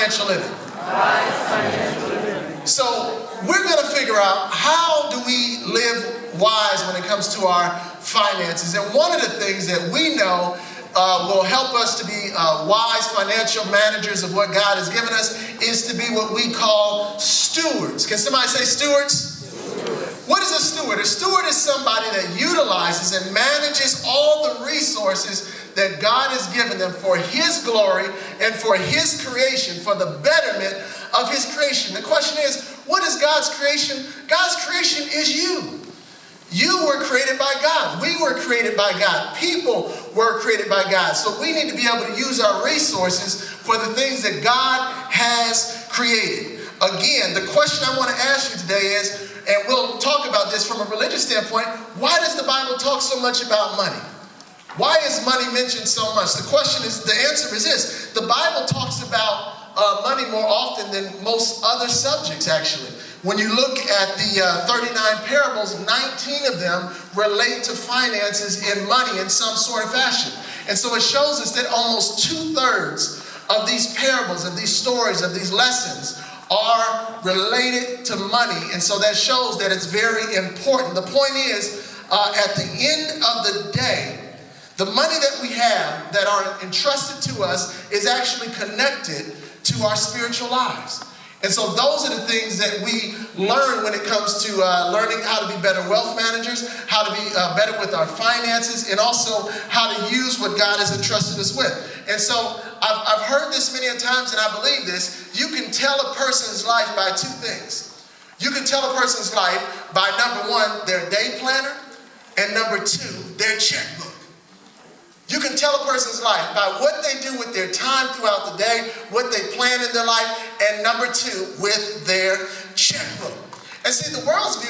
financial living? So we're going to figure out, how do we live wise when it comes to our finances? And one of the things that we know will help us to be wise financial managers of what God has given us is to be what we call stewards. Can somebody say stewards? What is a steward? A steward is somebody that utilizes and manages all the resources that God has given them for His glory and for His creation, for the betterment of His creation. The question is, what is God's creation? God's creation is you. You were created by God. We were created by God. People were created by God. So we need to be able to use our resources for the things that God has created. Again, the question I want to ask you today is, and we'll talk about this from a religious standpoint, why does the Bible talk so much about money? Why is money mentioned so much? The answer is this. The Bible talks about money more often than most other subjects, actually. When you look at the 39 parables, 19 of them relate to finances and money in some sort of fashion. And so it shows us that almost 2/3 of these parables, of these stories, of these lessons are related to money. And so that shows that it's very important. The point is, at the end of the day, the money that we have that are entrusted to us is actually connected to our spiritual lives. And so those are the things that we learn when it comes to learning how to be better wealth managers, how to be better with our finances, and also how to use what God has entrusted us with. And so I've heard this many times, and I believe this. You can tell a person's life by two things. You can tell a person's life by, number one, their day planner, and number two, their checkbook. You can tell a person's life by what they do with their time throughout the day, what they plan in their life, and number two, with their checkbook. And see, the world's view